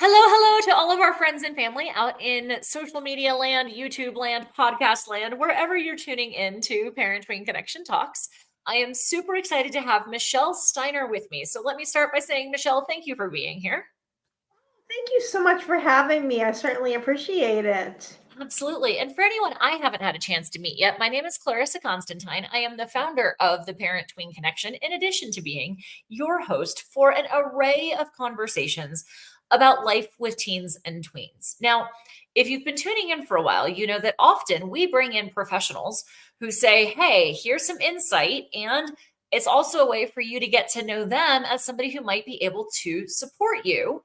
Hello to all of our friends and family out in social media land, YouTube land, podcast land, wherever you're tuning in to Parent Tween Connection Talks. I am super excited to have Michelle Steiner with me. So let me start by saying, Michelle, thank you for being here. Thank you so much for having me. I certainly appreciate it. Absolutely. And for anyone I haven't had a chance to meet yet, my name is Clarissa Constantine. I am the founder of the Parent Tween Connection, in addition to being your host for an array of conversations about life with teens and tweens. Now, if you've been tuning in for a while, you know that often we bring in professionals who say, hey, here's some insight. And it's also a way for you to get to know them as somebody who might be able to support you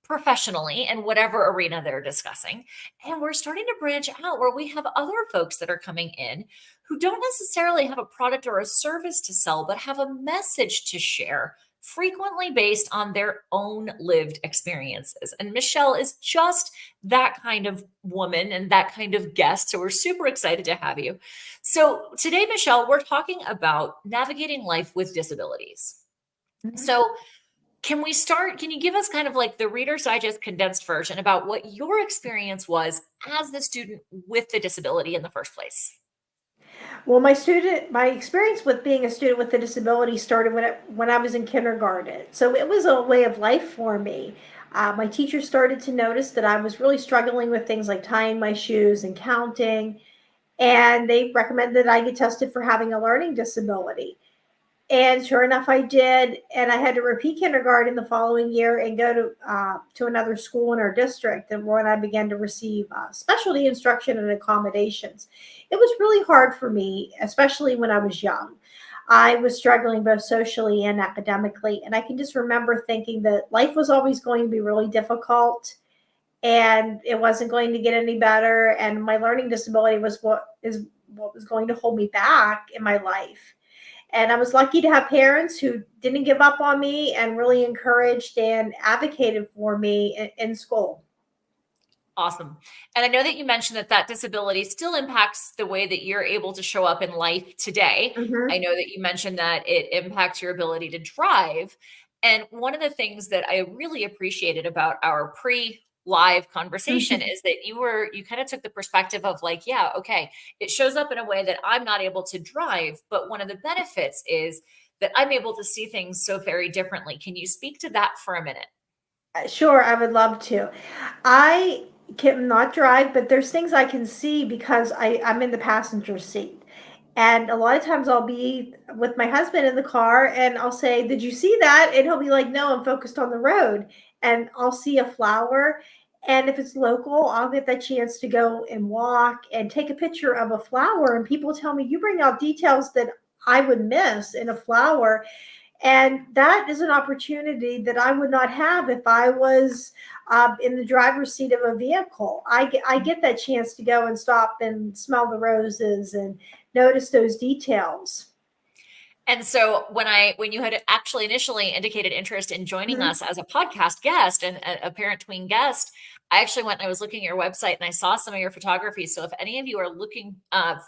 professionally in whatever arena they're discussing. And we're starting to branch out where we have other folks that are coming in who don't necessarily have a product or a service to sell, but have a message to share, frequently based on their own lived experiences. And Michelle is just that kind of woman and that kind of guest. So we're super excited to have you. So today, Michelle, we're talking about navigating life with disabilities. Mhm. So can you give us kind of like the Reader's Digest condensed version about what your experience was as the student with the disability in the first place? Well, my experience with being a student with a disability started when I was in kindergarten. So it was a way of life for me. My teacher started to notice that I was really struggling with things like tying my shoes and counting, and they recommended that I get tested for having a learning disability. And sure enough, I did, and I had to repeat kindergarten the following year and go to another school in our district, and when I began to receive specialty instruction and accommodations. It was really hard for me, especially when I was young. I was struggling both socially and academically, and I can just remember thinking that life was always going to be really difficult, and it wasn't going to get any better. And my learning disability was what was going to hold me back in my life. And I was lucky to have parents who didn't give up on me and really encouraged and advocated for me in school. Awesome. And I know that you mentioned that that disability still impacts the way that you're able to show up in life today. I Hmm. know that you mentioned that it impacts your ability to drive. And one of the things that I really appreciated about our pre-live conversation is that you kind of took the perspective of like, yeah, okay, it shows up in a way that I'm not able to drive, but one of the benefits is that I'm able to see things so very differently. Can you speak to that for a minute? Sure, I would love to. I can not drive, but there's things I can see because I'm in the passenger seat. And a lot of times I'll be with my husband in the car and I'll say, "Did you see that?" And he'll be like, "No, I'm focused on the road." And I'll see a flower. And if it's local, I'll get that chance to go and walk and take a picture of a flower. And people tell me, "You bring out details that I would miss in a flower." And that is an opportunity that I would not have if I was in the driver's seat of a vehicle. I get that chance to go and stop and smell the roses and notice those details. And so when you had actually initially indicated interest in joining Mhm. us as a podcast guest and a parent tween guest, I actually went and I was looking at your website and I saw some of your photography. So if any of you are looking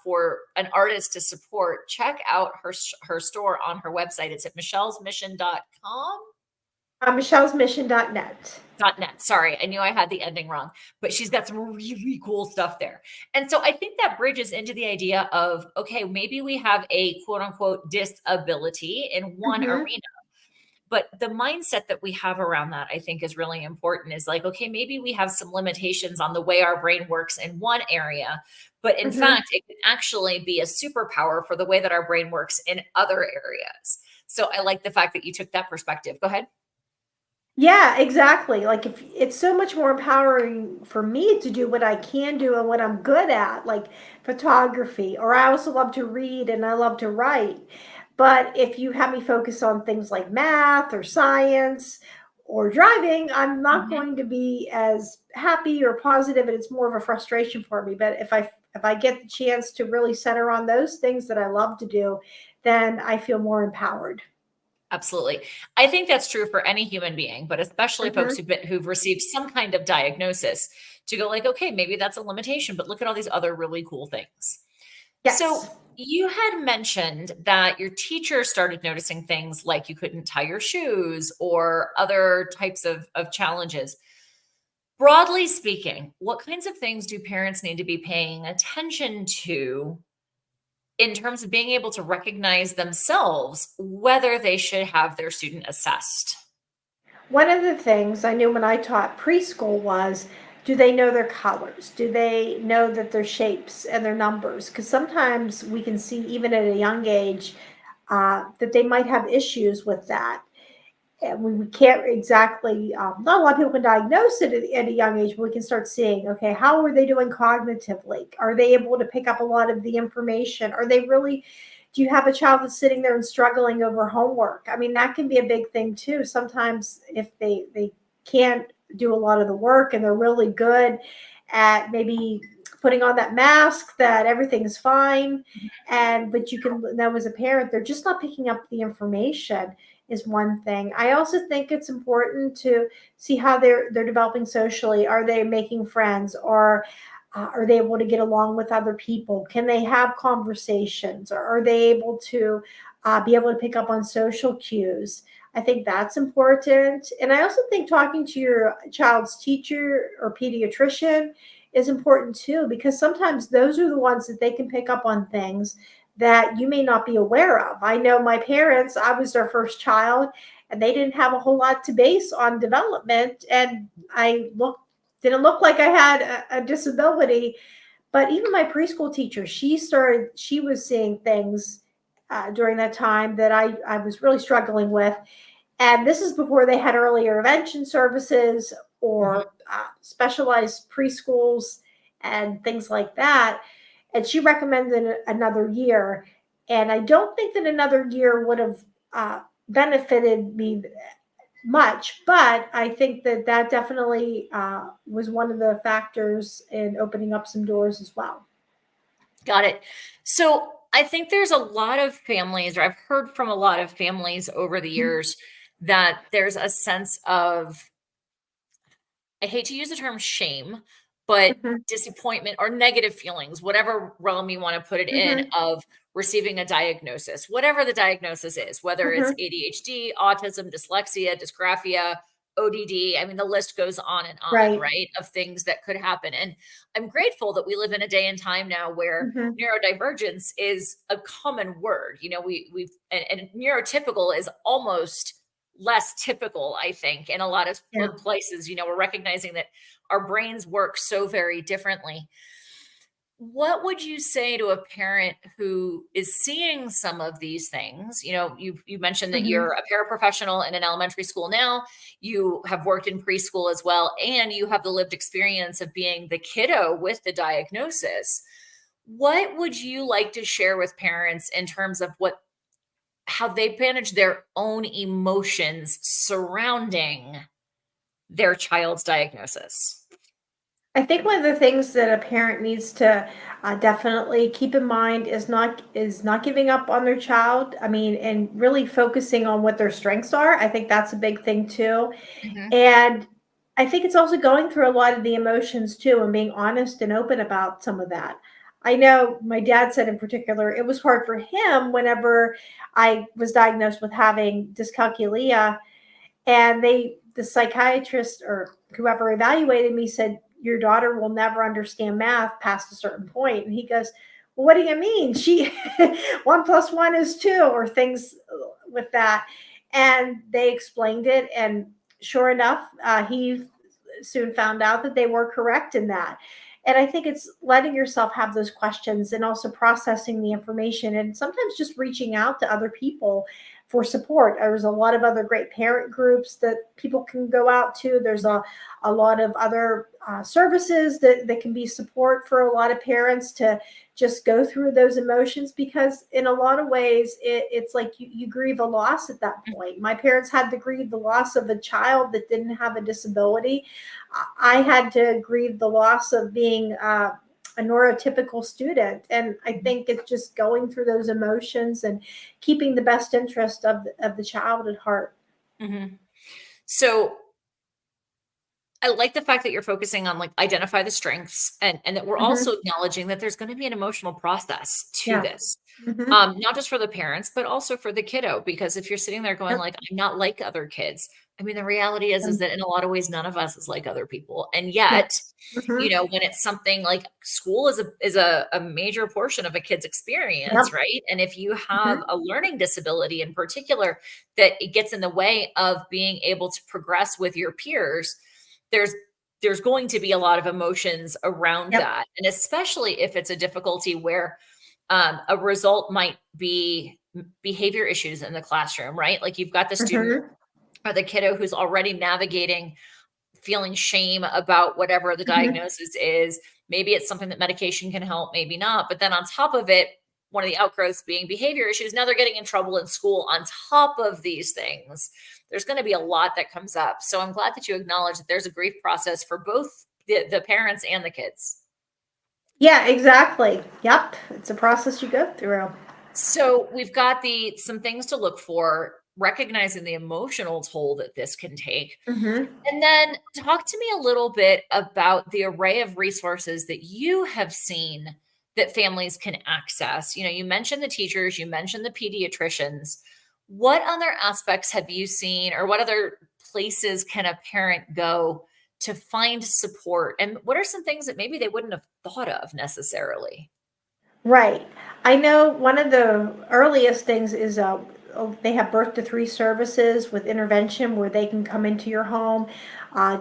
for an artist to support, check out her store on her website. It's at michellesmission.com. MichellesMission.net. .net. Sorry, I knew I had the ending wrong, but she's got some really cool stuff there. And so I think that bridges into the idea of, okay, maybe we have a quote unquote disability in one Hmm. arena, but the mindset that we have around that, I think, is really important. Is like, okay, maybe we have some limitations on the way our brain works in one area, but in Hmm. fact, it can actually be a superpower for the way that our brain works in other areas. So I like the fact that you took that perspective. Go ahead. Yeah, exactly. Like if it's so much more empowering for me to do what I can do and what I'm good at, like photography, or I also love to read and I love to write. But if you have me focus on things like math or science or driving, I'm not Mhm. going to be as happy or positive, and it's more of a frustration for me. But if I get the chance to really center on those things that I love to do, then I feel more empowered. Absolutely. I think that's true for any human being, but especially folks Hmm. who've received some kind of diagnosis to go like, okay, maybe that's a limitation, but look at all these other really cool things. Yes. So you had mentioned that your teacher started noticing things like you couldn't tie your shoes or other types of challenges. Broadly speaking, what kinds of things do parents need to be paying attention to in terms of being able to recognize themselves whether they should have their student assessed? One of the things I knew when I taught preschool was, do they know their colors? Do they know that their shapes and their numbers? Because sometimes we can see, even at a young age, that they might have issues with that. And we can't exactly, not a lot of people can diagnose it at a young age, but we can start seeing, okay, how are they doing cognitively? Are they able to pick up a lot of the information? Are they really, do you have a child that's sitting there and struggling over homework? I mean, that can be a big thing too. Sometimes if they can't do a lot of the work and they're really good at maybe putting on that mask that everything's fine, and but you can know as a parent they're just not picking up the information is one thing. I also think it's important to see how they're developing socially. Are they making friends, or are they able to get along with other people? Can they have conversations, or are they able to be able to pick up on social cues? I think that's important. And I also think talking to your child's teacher or pediatrician is important too, because sometimes those are the ones that they can pick up on things that you may not be aware of. I know my parents, I was their first child, and they didn't have a whole lot to base on development. And I didn't look like I had a disability. But even my preschool teacher, she was seeing things during that time that I was really struggling with. And this is before they had early intervention services Mhm. or specialized preschools and things like that. And she recommended another year. And I don't think that another year would have benefited me much, but I think that that definitely was one of the factors in opening up some doors as well. Got it. So I think there's a lot of families, or I've heard from a lot of families over the years, that there's a sense of, I hate to use the term shame, but Mhm, disappointment or negative feelings, whatever realm you want to put it in, mhm, of receiving a diagnosis, whatever the diagnosis is, whether it's mhm. ADHD, autism, dyslexia, dysgraphia, ODD. I mean, the list goes on, Right. right? Of things that could happen. And I'm grateful that we live in a day and time now where Mhm. neurodivergence is a common word. And neurotypical is almost less typical, I think, in a lot Yeah. of places. We're recognizing that our brains work so very differently. What would you say to a parent who is seeing some of these things? You mentioned that Mhm. you're a paraprofessional in an elementary school now. You have worked in preschool as well, and you have the lived experience of being the kiddo with the diagnosis. What would you like to share with parents in terms of how they manage their own emotions surrounding their child's diagnosis? I think one of the things that a parent needs to definitely keep in mind is not giving up on their child. I mean, and really focusing on what their strengths are. I think that's a big thing too. Mhm, And I think it's also going through a lot of the emotions too and being honest and open about some of that. I know my dad said in particular, it was hard for him whenever I was diagnosed with having dyscalculia, and the psychiatrist or whoever evaluated me said, your daughter will never understand math past a certain point. And he goes, well, what do you mean? She 1 plus 1 is 2, or things with that. And they explained it. And sure enough, he soon found out that they were correct in that. And I think it's letting yourself have those questions and also processing the information and sometimes just reaching out to other people for support. There's a lot of other great parent groups that people can go out to. There's a lot of other services that can be support for a lot of parents to just go through those emotions, because in a lot of ways it's like you grieve a loss at that point. My parents had to grieve the loss of a child that didn't have a disability. I had to grieve the loss of being a neurotypical student. And I mhm, think it's just going through those emotions and keeping the best interest of the child at heart. mhm. So I like the fact that you're focusing on like identify the strengths and that we're also Mhm. acknowledging that there's going to be an emotional process to Yeah. this. Mhm. Not just for the parents, but also for the kiddo, because if you're sitting there going Yep. like, I'm not like other kids. I mean, the reality is Um, that in a lot of ways, none of us is like other people. And yeah. yet, Mhm. when it's something like school is a major portion of a kid's experience, Yep. right? And if you have Mhm. a learning disability in particular that it gets in the way of being able to progress with your peers, there's there's going to be a lot of emotions around Yep. that. And especially if it's a difficulty where a result might be behavior issues in the classroom, right? Like you've got the student Mhm. or the kiddo who's already navigating feeling shame about whatever the Mhm. diagnosis is. Maybe it's something that medication can help, maybe not. But then on top of it, one of the outgrowths being behavior issues. Now they're getting in trouble in school on top of these things. There's going to be a lot that comes up. So I'm glad that you acknowledge that there's a grief process for both the parents and the kids. Yeah, exactly. Yep. It's a process you go through. So we've got the some things to look for, recognizing the emotional toll that this can take. Mhm. And then talk to me a little bit about the array of resources that you have seen that families can access. You mentioned the teachers, you mentioned the pediatricians. What other aspects have you seen, or what other places can a parent go to find support? And what are some things that maybe they wouldn't have thought of necessarily? Right. I know one of the earliest things is they have birth to three services with intervention where they can come into your home,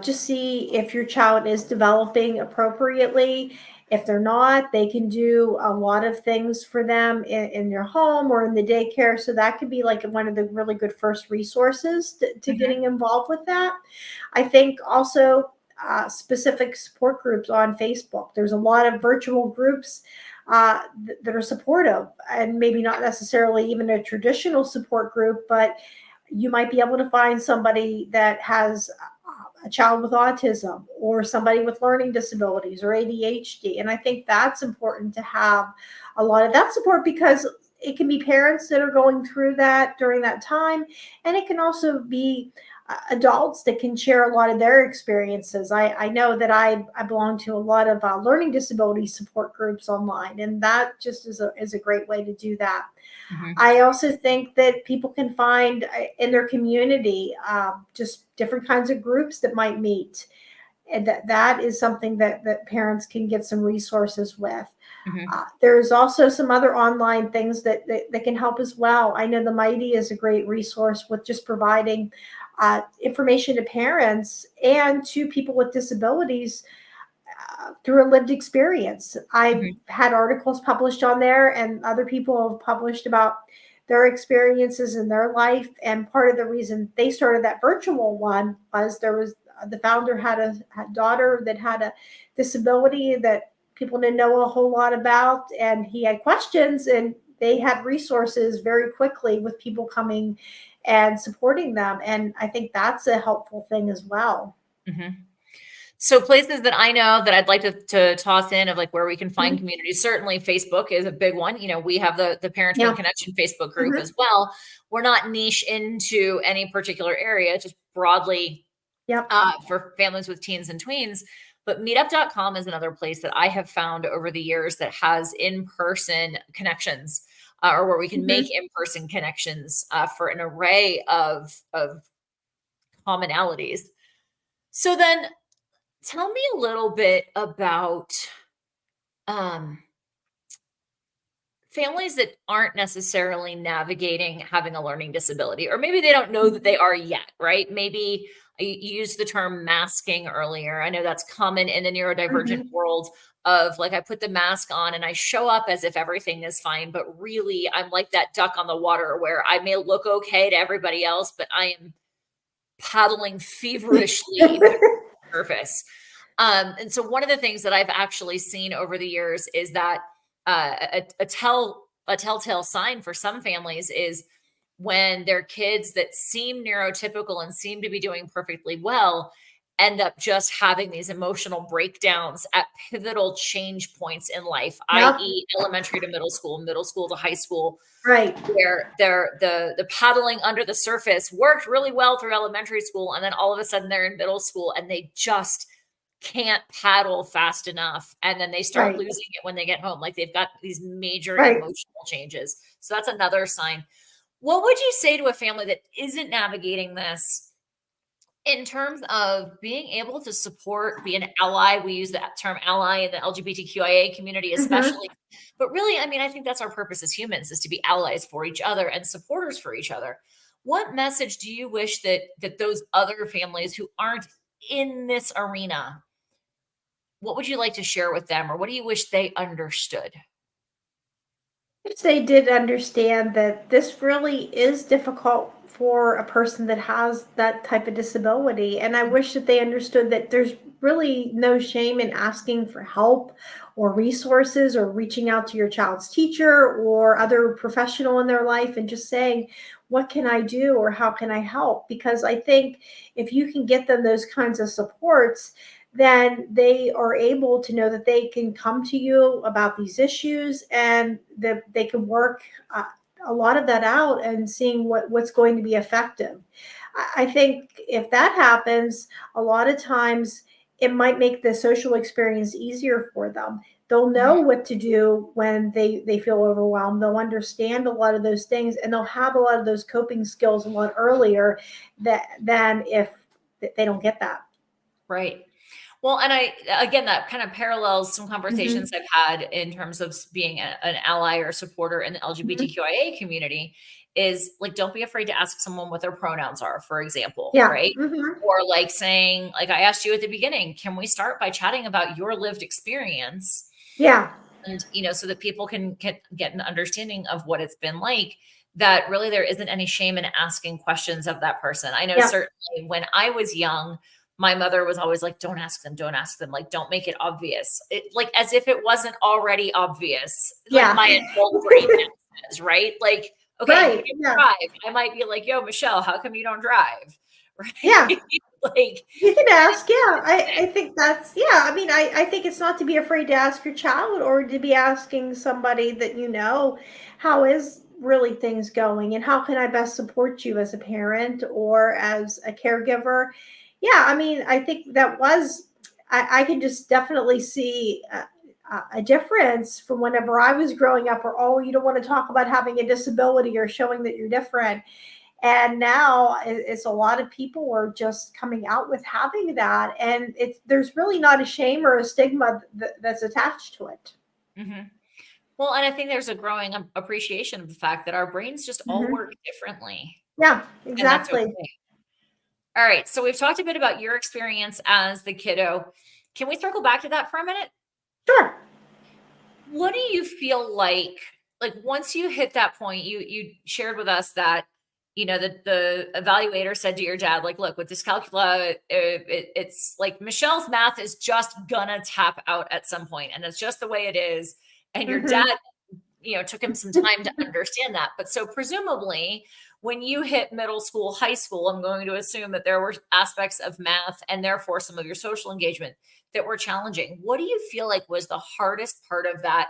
just see if your child is developing appropriately. If they're not, they can do a lot of things for them in your home or in the daycare. So that could be like one of the really good first resources to Hmm. getting involved with that. I think also specific support groups on Facebook. There's a lot of virtual groups that are supportive and maybe not necessarily even a traditional support group, but you might be able to find somebody that has a child with autism or somebody with learning disabilities or ADHD. And I think that's important to have a lot of that support because it can be parents that are going through that during that time. And it can also be adults that can share a lot of their experiences. I know that I belong to a lot of learning disability support groups online, and that just is a great way to do that. Hmm. I also think that people can find in their community just different kinds of groups that might meet, and that is something that parents can get some resources with. Hmm. There's also some other online things that can help as well. I know the Mighty is a great resource with just providing information to parents and to people with disabilities through a lived experience. I've Hmm. had articles published on there, and other people have published about their experiences in their life. And part of the reason they started that virtual one was there was the founder had a daughter that had a disability that people didn't know a whole lot about, and he had questions, and they had resources very quickly with people coming and supporting them. And I think that's a helpful thing as well. Hmm. So places that I know that I'd like to toss in of like where we can find Mhm. communities. Certainly Facebook is a big one. We have the Parent Twin Yeah. Connection Facebook group Hmm. as well. We're not niche into any particular area, just broadly Yep. for families with teens and tweens. But meetup.com is another place that I have found over the years that has in-person connections, or where we can make Hmm. in-person connections for an array of commonalities. So then tell me a little bit about um, families that aren't necessarily navigating having a learning disability, or maybe they don't know that they are yet, right? Maybe you used the term masking earlier. I know that's common in the neurodivergent Hmm. world of like, I put the mask on and I show up as if everything is fine, but really I'm like that duck on the water where I may look okay to everybody else, but I am paddling feverishly beneath the surface. And so one of the things that I've actually seen over the years is that a telltale sign for some families is when their kids that seem neurotypical and seem to be doing perfectly well end up just having these emotional breakdowns at pivotal change points in life, Yep. i.e., elementary to middle school to high school, Right. where the paddling under the surface worked really well through elementary school, and then all of a sudden they're in middle school and they just can't paddle fast enough, and then they start Right. losing it when they get home. Like they've got these major Right. emotional changes. So that's another sign. What would you say to a family that isn't navigating this in terms of being able to support, be an ally? We use that term ally in the LGBTQIA community, Mm-hmm. especially. But really, I mean, I think that's our purpose as humans, is to be allies for each other and supporters for each other. What message do you wish that those other families who aren't in this arena, what would you like to share with them, or what do you wish they understood? If they did understand that this really is difficult for a person that has that type of disability. And I wish that they understood that there's really no shame in asking for help or resources or reaching out to your child's teacher or other professional in their life and just saying, what can I do or how can I help? Because I think if you can get them those kinds of supports, then they are able to know that they can come to you about these issues and that they can work uh, a lot of that out and seeing what's going to be effective. I think if that happens, a lot of times it might make the social experience easier for them. They'll know Mhm. what to do when they feel overwhelmed. They'll understand a lot of those things and they'll have a lot of those coping skills a lot earlier than if they don't get that. Right. Well, and I again, that kind of parallels some conversations Hmm. I've had in terms of being an ally or supporter in the Hmm. LGBTQIA community is like, don't be afraid to ask someone what their pronouns are, for example, Yeah. right? Hmm. Or like saying, like I asked you at the beginning, can we start by chatting about your lived experience? Yeah. And so that people can get an understanding of what it's been like, that really there isn't any shame in asking questions of that person. I know Yeah. certainly when I was young, my mother was always like, don't ask them, like don't make it obvious, like as if it wasn't already obvious, like Yeah. my adult brain now says, right? Like, okay, you Right. can Yeah. drive. I might be like, yo, Michelle, how come you don't drive? Yeah. Right. Like, You can ask. Yeah. I think that's, yeah. I mean, I think it's not to be afraid to ask your child or to be asking somebody that you know, how is really things going and how can I best support you as a parent or as a caregiver? Yeah. I mean, I think that was, I can just definitely see a difference from whenever I was growing up, or, oh, you don't want to talk about having a disability or showing that you're different. And now it's a lot of people are just coming out with having that, and it's there's really not a shame or a stigma that's attached to it. mhm. Well, and I think there's a growing appreciation of the fact that our brains just all Hmm. work differently, Yeah, and that's exactly. okay. All right, so we've talked a bit about your experience as the kiddo. Can we circle back to that for a minute? Sure. What do you feel like once you hit that point, you shared with us that the evaluator said to your dad, like, look, with dyscalculia, it's like Michelle's math is just gonna tap out at some point, and it's just the way it is. And your dad, Hmm. took him some time to understand that. But so presumably, when you hit middle school, high school, I'm going to assume that there were aspects of math and therefore some of your social engagement that were challenging. What do you feel like was the hardest part of that?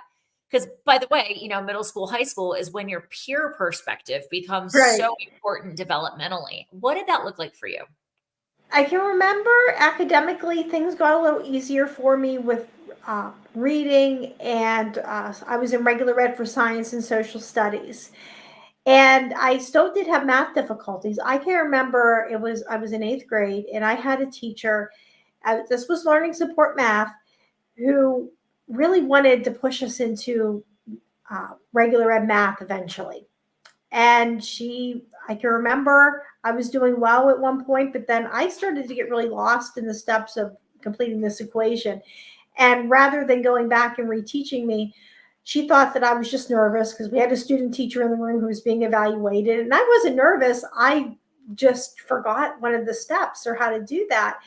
Because by the way, middle school, high school is when your peer perspective becomes Right. so important developmentally. What did that look like for you? I can remember academically things got a little easier for me with reading, and I was in regular ed for science and social studies. And I still did have math difficulties. I can remember I was in eighth grade, and I had a teacher. This was learning support math, who really wanted to push us into regular ed math eventually. And I can remember I was doing well at one point, but then I started to get really lost in the steps of completing this equation. And rather than going back and reteaching me, she thought that I was just nervous because we had a student teacher in the room who was being evaluated. And I wasn't nervous. I just forgot one of the steps or how to do that.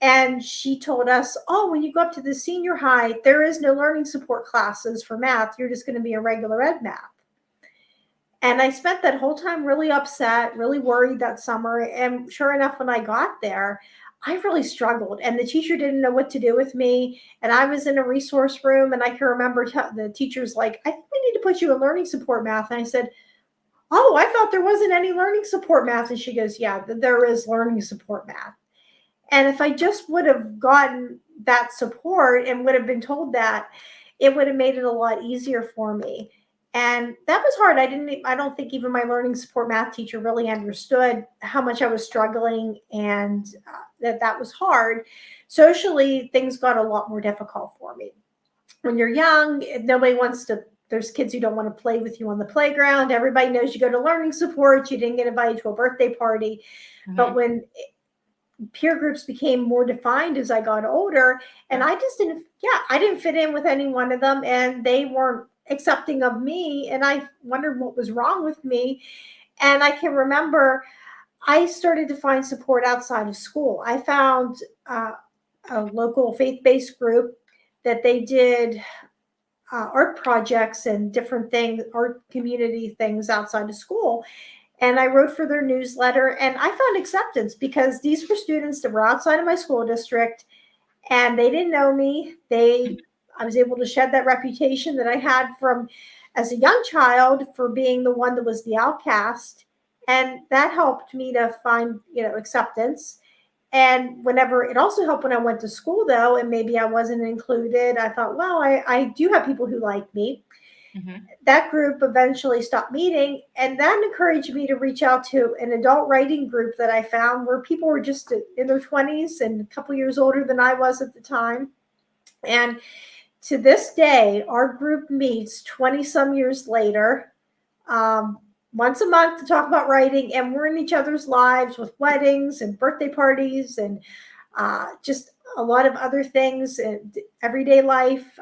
And she told us, oh, when you go up to the senior high, there is no learning support classes for math. You're just going to be in regular ed math. And I spent that whole time really upset, really worried that summer. And sure enough, when I got there, I really struggled, and the teacher didn't know what to do with me. And I was in a resource room, and I can remember the teacher's like, I think we need to put you in learning support math. And I said, oh, I thought there wasn't any learning support math. And she goes, yeah, there is learning support math. And if I just would have gotten that support and would have been told that, it would have made it a lot easier for me. And that was hard. I don't think even my learning support math teacher really understood how much I was struggling, and that was hard. Socially, things got a lot more difficult for me. When you're young, nobody wants to, there's kids who don't want to play with you on the playground. Everybody knows you go to learning support. You didn't get invited to a birthday party. Mm-hmm. But when peer groups became more defined as I got older, and I just I didn't fit in with any one of them, and they weren't accepting of me, and I wondered what was wrong with me. And I can remember I started to find support outside of school. I found a local faith-based group that they did art projects and different things, art community things outside of school. And I wrote for their newsletter, and I found acceptance because these were students that were outside of my school district, and they didn't know me. I was able to shed that reputation that I had from as a young child for being the one that was the outcast. And that helped me to find, acceptance. And whenever it also helped when I went to school, though, and maybe I wasn't included, I thought, well, I do have people who like me. Mm-hmm. That group eventually stopped meeting, and that encouraged me to reach out to an adult writing group that I found where people were just in their 20s and a couple years older than I was at the time. And to this day, our group meets 20 some years later, once a month to talk about writing, and we're in each other's lives with weddings and birthday parties and just a lot of other things in everyday life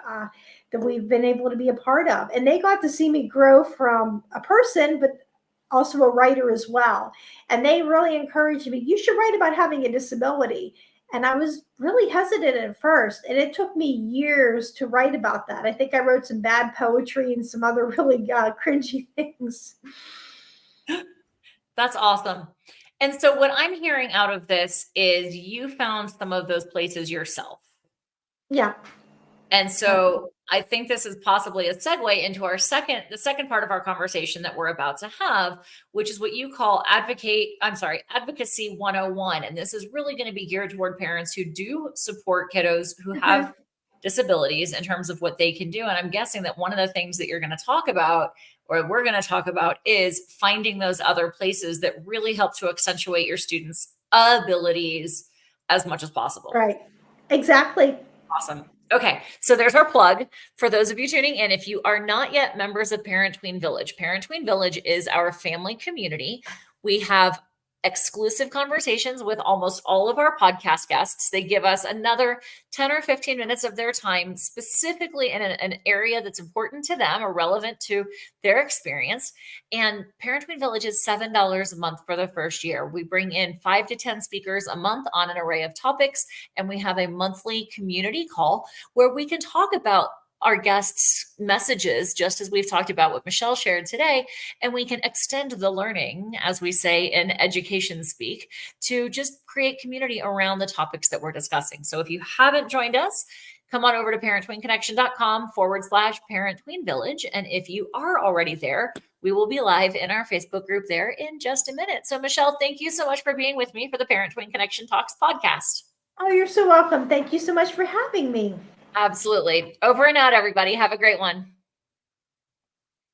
that we've been able to be a part of. And they got to see me grow from a person, but also a writer as well. And they really encouraged me, you should write about having a disability. And I was really hesitant at first, and it took me years to write about that. I think I wrote some bad poetry and some other really cringy things. That's awesome. And so what I'm hearing out of this is you found some of those places yourself. Yeah. And so I think this is possibly a segue into the second part of our conversation that we're about to have, which is what you call Advocacy 101. And this is really going to be geared toward parents who do support kiddos who have disabilities in terms of what they can do. And I'm guessing that one of the things that you're going to talk about, or we're going to talk about, is finding those other places that really help to accentuate your students' abilities as much as possible. Right. Exactly. Awesome. Okay, so there's our plug for those of you tuning in. If you are not yet members of Parent Tween Village, Parent Tween Village is our family community. We have exclusive conversations with almost all of our podcast guests. They give us another 10 or 15 minutes of their time, specifically in an area that's important to them or relevant to their experience. And Parent Tween Village is $7 a month for the first year. We bring in 5 to 10 speakers a month on an array of topics, and we have a monthly community call where we can talk about our guests' messages, just as we've talked about what Michelle shared today, and we can extend the learning, as we say in education speak, to just create community around the topics that we're discussing. So if you haven't joined us, come on over to parenttweenconnection.com/Parent Tween Village. And if you are already there, we will be live in our Facebook group there in just a minute. So Michelle, thank you so much for being with me for the Parent Tween Connection Talks podcast. Oh, you're so welcome. Thank you so much for having me. Absolutely. Over and out, everybody. Have a great one.